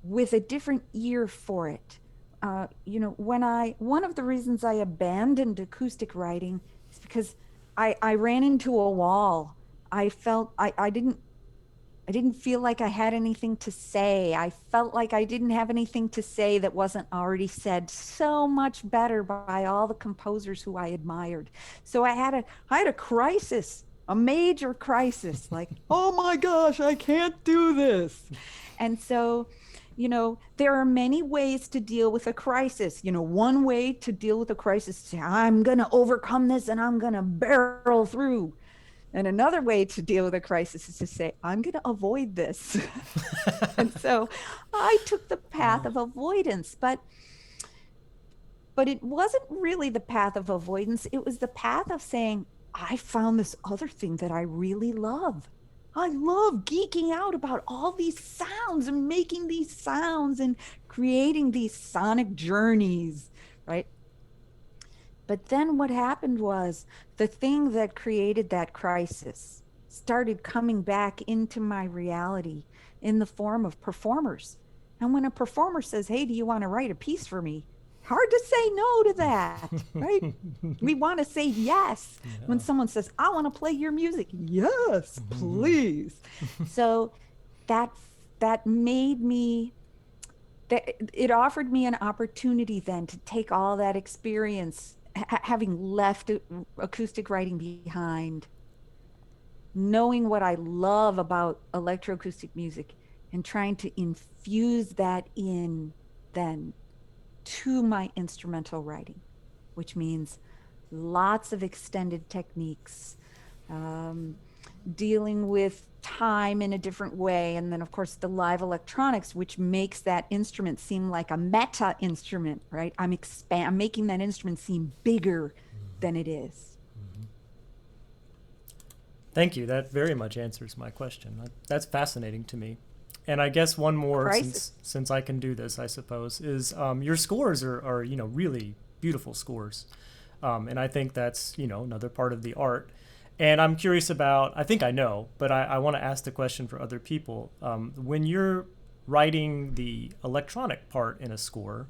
with a different ear for it. One of the reasons I abandoned acoustic writing is because I ran into a wall. I felt I didn't feel like I had anything to say. I felt like I didn't have anything to say that wasn't already said so much better by all the composers who I admired. So I had a crisis, a major crisis, like, oh my gosh, I can't do this. And so, there are many ways to deal with a crisis. One way to deal with a crisis is say, I'm going to overcome this and I'm going to barrel through. And another way to deal with a crisis is to say, I'm going to avoid this. And so I took the path of avoidance, but it wasn't really the path of avoidance. It was the path of saying, I found this other thing that I really love. I love geeking out about all these sounds and making these sounds and creating these sonic journeys, right? But then what happened was the thing that created that crisis started coming back into my reality in the form of performers. And when a performer says, hey, do you want to write a piece for me? Hard to say no to that, right? We want to say yes. Yeah. When someone says, I want to play your music. Yes, please. So that made me, that it offered me an opportunity then to take all that experience, having left acoustic writing behind, knowing what I love about electroacoustic music, and trying to infuse that in then to my instrumental writing, which means lots of extended techniques, dealing with time in a different way. And then of course the live electronics, which makes that instrument seem like a meta instrument, right? I'm making that instrument seem bigger than it is. Thank you. That very much answers my question. That's fascinating to me. And I guess one more, since I can do this, I suppose, is your scores are really beautiful scores. And I think that's, another part of the art. And I'm curious about, I think I know, but I want to ask the question for other people. When you're writing the electronic part in a score,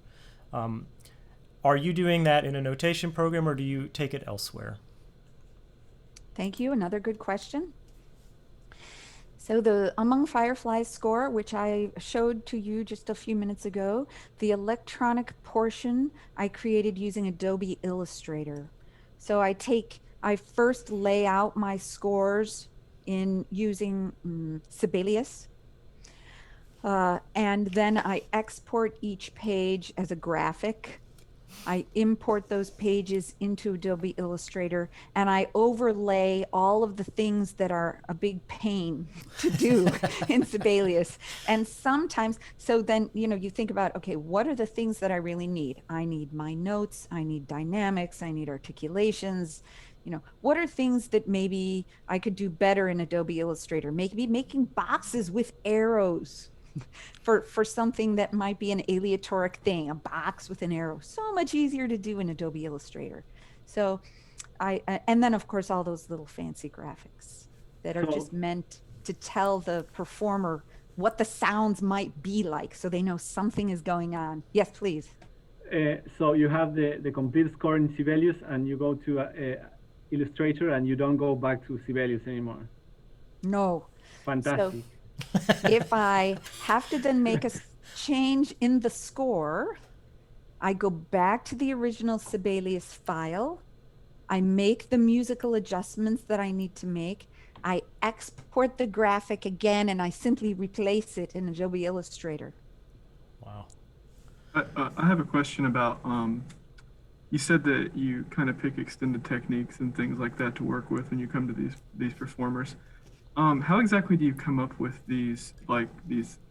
are you doing that in a notation program or do you take it elsewhere? Thank you. Another good question. So the Among Fireflies score, which I showed to you just a few minutes ago, the electronic portion I created using Adobe Illustrator. So I first lay out my scores in using Sibelius, and then I export each page as a graphic. I import those pages into Adobe Illustrator, and I overlay all of the things that are a big pain to do in Sibelius. And sometimes, so then, you think about, okay, what are the things that I really need? I need my notes, I need dynamics, I need articulations. What are things that maybe I could do better in Adobe Illustrator? Maybe making boxes with arrows. For something that might be an aleatoric thing, a box with an arrow, so much easier to do in Adobe Illustrator. So and then of course all those little fancy graphics that are just meant to tell the performer what the sounds might be like, so they know something is going on. Yes, please. So you have the complete score in Sibelius, and you go to Illustrator, and you don't go back to Sibelius anymore. No. Fantastic. So, if I have to then make a change in the score, I go back to the original Sibelius file. I make the musical adjustments that I need to make. I export the graphic again, and I simply replace it in Adobe Illustrator. Wow. I have a question about, you said that you kind of pick extended techniques and things like that to work with when you come to these performers. How exactly do you come up with these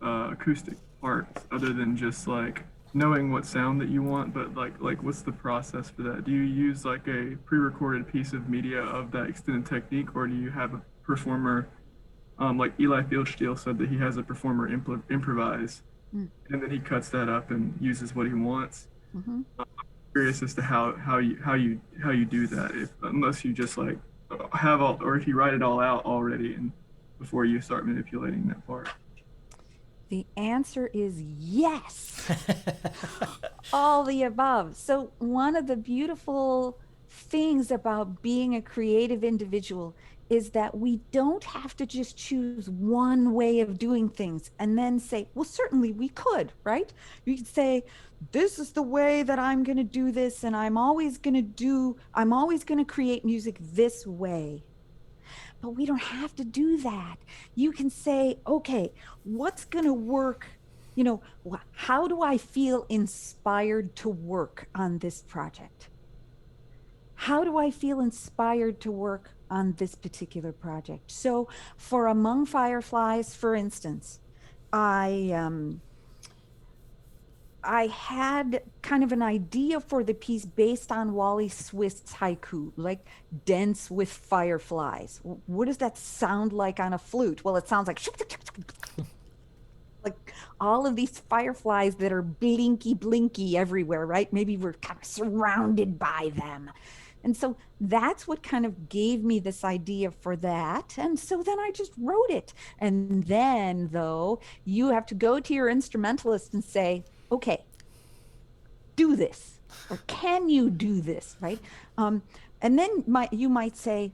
acoustic parts, other than just like knowing what sound that you want, but like what's the process for that? Do you use like a pre-recorded piece of media of that extended technique, or do you have a performer, like Eli Fieldsteel said that he has a performer improvise, and then he cuts that up and uses what he wants? Mm-hmm. I'm curious as to how you do that, unless you just like have all, or if you write it all out already and before you start manipulating that part. The answer is yes. All the above. So one of the beautiful things about being a creative individual is that we don't have to just choose one way of doing things and then say, well, certainly we could, right? You could say, this is the way that I'm going to do this, and I'm always going to create music this way. But we don't have to do that. You can say, okay, what's going to work? How do I feel inspired to work on this project? How do I feel inspired to work on this particular project? So for Among Fireflies, for instance, I had kind of an idea for the piece based on Wally Swist's haiku, like dense with fireflies. What does that sound like on a flute? Well, it sounds like all of these fireflies that are blinky everywhere, right? Maybe we're kind of surrounded by them. And so that's what kind of gave me this idea for that. And so then I just wrote it. And then, though, you have to go to your instrumentalist and say, okay, do this, or can you do this, right? And then you might say,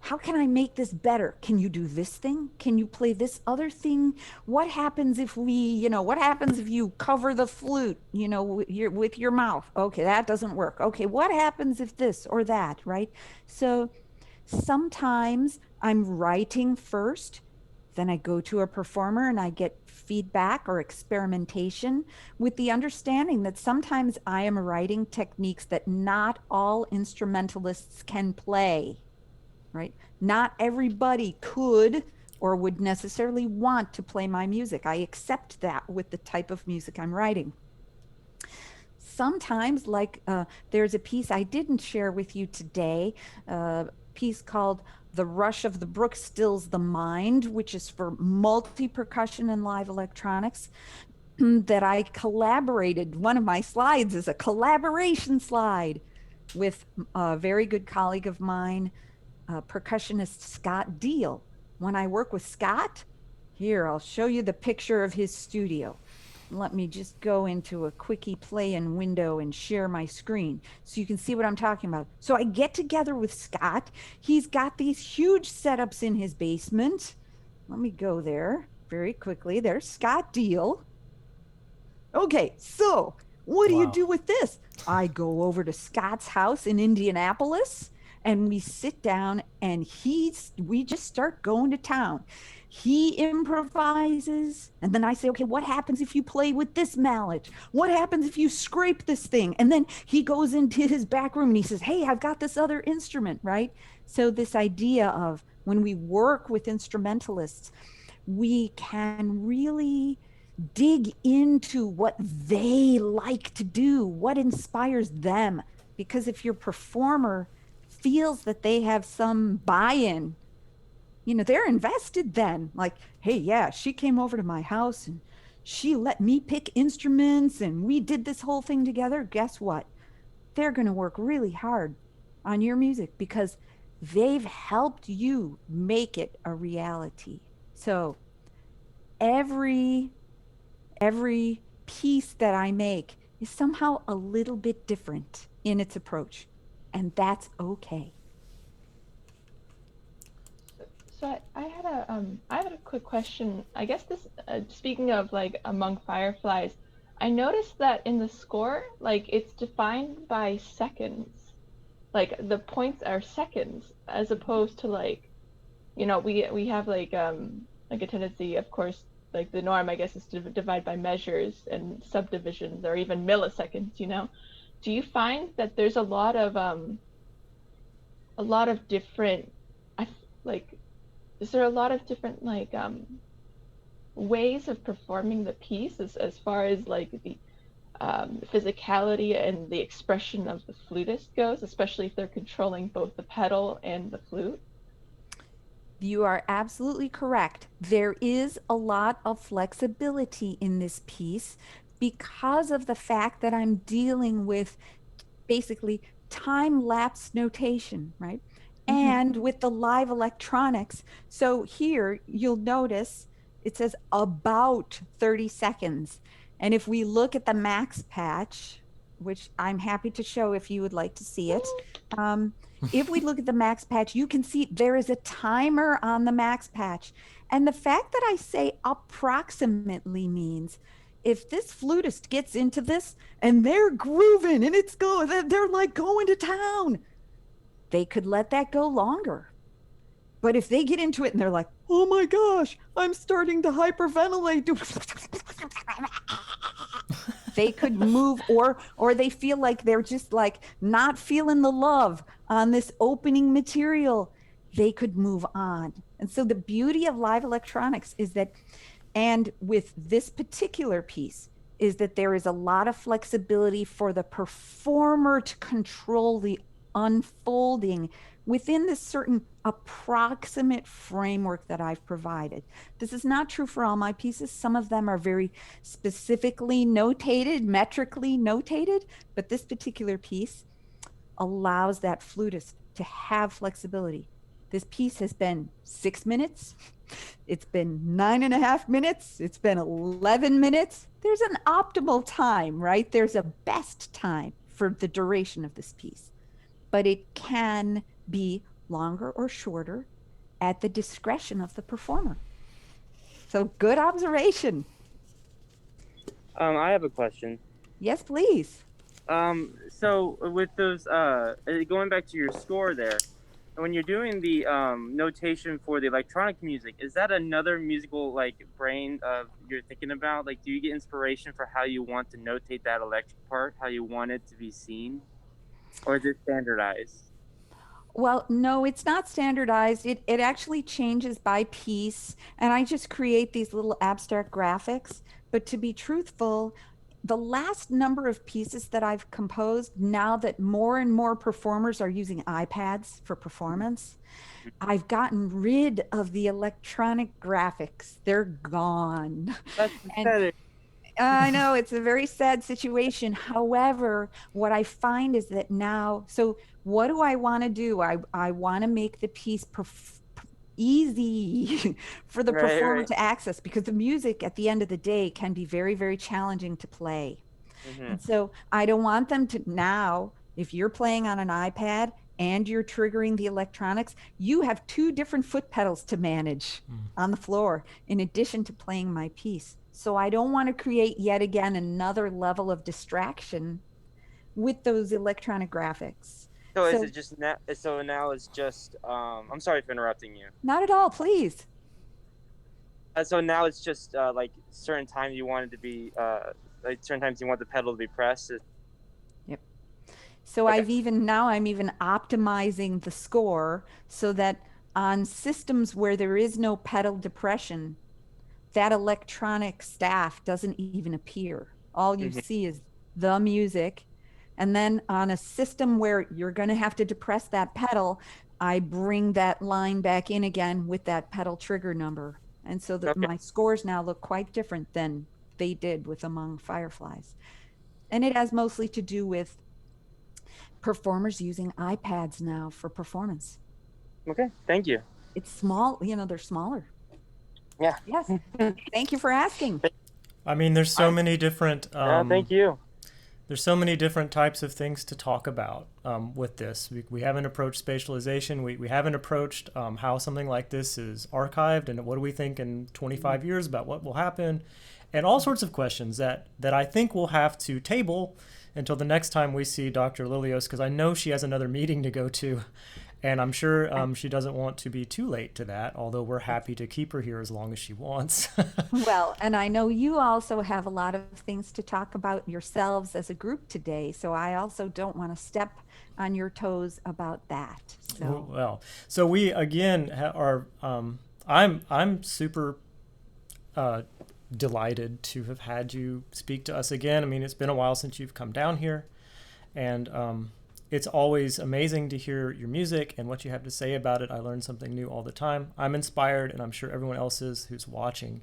how can I make this better? Can you do this thing? Can you play this other thing? What happens if what happens if you cover the flute, with your mouth? Okay, that doesn't work. Okay, what happens if this or that, right? So sometimes I'm writing first, then I go to a performer and I get feedback or experimentation with the understanding that sometimes I am writing techniques that not all instrumentalists can play, right? Not everybody could or would necessarily want to play my music. I accept that with the type of music I'm writing. Sometimes, there's a piece I didn't share with you today, a piece called The Rush of the Brook Stills the Mind, which is for multi-percussion and live electronics, that I collaborated. One of my slides is a collaboration slide with a very good colleague of mine, percussionist Scott Deal. When I work with Scott, here, I'll show you the picture of his studio. Let me just go into a quickie play-in window and share my screen so you can see what I'm talking about. So I get together with Scott. He's got these huge setups in his basement. Let me go there very quickly. There's Scott Deal. Okay, so what do you do with this? I go over to Scott's house in Indianapolis and we sit down and we just start going to town. He improvises, and then I say, okay, what happens if you play with this mallet? What happens if you scrape this thing? And then he goes into his back room and he says, hey, I've got this other instrument, right? So this idea of when we work with instrumentalists, we can really dig into what they like to do, what inspires them. Because if your performer feels that they have some buy-in, they're invested then. Like, hey, yeah, she came over to my house and she let me pick instruments and we did this whole thing together. Guess what? They're going to work really hard on your music because they've helped you make it a reality. So every piece that I make is somehow a little bit different in its approach, and that's okay. So I had a quick question. I guess this, speaking of Among Fireflies, I noticed that in the score, it's defined by seconds. The points are seconds, as opposed to we have a tendency, of course, the norm, I guess, is to divide by measures and subdivisions or even milliseconds. Do you find that there's a lot of different, is there a lot of different ways of performing the piece as far as the physicality and the expression of the flutist goes, especially if they're controlling both the pedal and the flute? You are absolutely correct. There is a lot of flexibility in this piece because of the fact that I'm dealing with basically time-lapse notation, right? And with the live electronics. So here you'll notice it says about 30 seconds. And if we look at the max patch, which I'm happy to show if you would like to see it. If we look at the max patch, you can see there is a timer on the max patch. And the fact that I say approximately means if this flutist gets into this and they're grooving and it's going, they're going to town, they could let that go longer. But if they get into it and they're like, oh my gosh, I'm starting to hyperventilate, they could move, or they feel like they're just not feeling the love on this opening material, they could move on. And so the beauty of live electronics is that, and with this particular piece, is that there is a lot of flexibility for the performer to control the unfolding within this certain approximate framework that I've provided. This is not true for all my pieces. Some of them are very specifically notated, metrically notated, but this particular piece allows that flutist to have flexibility. This piece has been 6 minutes. It's been 9.5 minutes. It's been 11 minutes. There's an optimal time, right? There's a best time for the duration of this piece. But it can be longer or shorter, at the discretion of the performer. So good observation. I have a question. Yes, please. So with those, going back to your score there, when you're doing the notation for the electronic music, is that another musical like brain you're thinking about? Like, do you get inspiration for how you want to notate that electric part, how you want it to be seen, or is it standardized? Well, no, it's not standardized. It actually changes by piece, and I just create these little abstract graphics. But to be truthful, the last number of pieces that I've composed, now that more and more performers are using iPads for performance, I've gotten rid of the electronic graphics. They're gone. That's And pathetic. I know it's a very sad situation. However, what I find is that now, so what do I want to do? I want to make the piece easy for the performer to access, because the music at the end of the day can be very, very challenging to play. And so I don't want them to now, if you're playing on an iPad and you're triggering the electronics, you have 2 different foot pedals to manage on the floor in addition to playing my piece. So I don't want to create yet again another level of distraction with those electronic graphics. So is it just now? So now it's just. I'm sorry for interrupting you. Not at all, please. So now it's just like certain times you want it to be, like certain times you want the pedal to be pressed. Yep. So I'm even optimizing the score so that on systems where there is no pedal depression, that electronic staff doesn't even appear. All you see is the music. And then on a system where you're going to have to depress that pedal, I bring that line back in again with that pedal trigger number. And so that my scores now look quite different than they did with Among Fireflies. And it has mostly to do with performers using iPads now for performance. Okay, thank you. It's small, they're smaller. Yeah. Yes. Thank you for asking. I mean, there's so many different. Thank you. There's so many different types of things to talk about with this. We haven't approached spatialization. We haven't approached how something like this is archived, and what do we think in 25 years about what will happen, and all sorts of questions that I think we'll have to table until the next time we see Dr. Lillios, because I know she has another meeting to go to. And I'm sure she doesn't want to be too late to that, although we're happy to keep her here as long as she wants. Well, and I know you also have a lot of things to talk about yourselves as a group today, so I also don't want to step on your toes about that. So. Well, so we again are. I'm super delighted to have had you speak to us again. I mean, it's been a while since you've come down here, and it's always amazing to hear your music and what you have to say about it. I learn something new all the time. I'm inspired, and I'm sure everyone else is who's watching.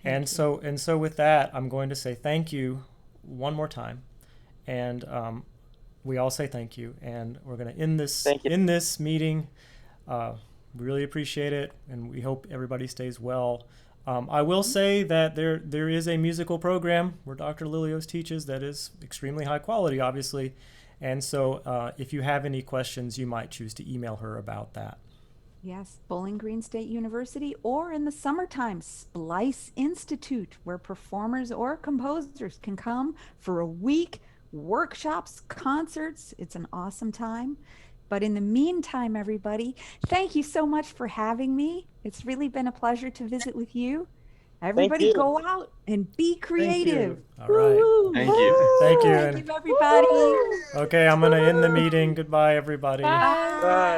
And so with that, I'm going to say thank you one more time, and we all say thank you. And we're going to end this meeting. We really appreciate it, and we hope everybody stays well. I will say that there is a musical program where Dr. Lillios teaches that is extremely high quality, obviously. And so if you have any questions, you might choose to email her about that. Yes, Bowling Green State University, or in the summertime, Splice Institute, where performers or composers can come for a week, workshops, concerts. It's an awesome time. But in the meantime, everybody, thank you so much for having me. It's really been a pleasure to visit with you. Everybody go out and be creative. All right. Thank you. Thank you. Thank you, everybody. Okay, I'm going to end the meeting. Goodbye, everybody. Bye. Bye.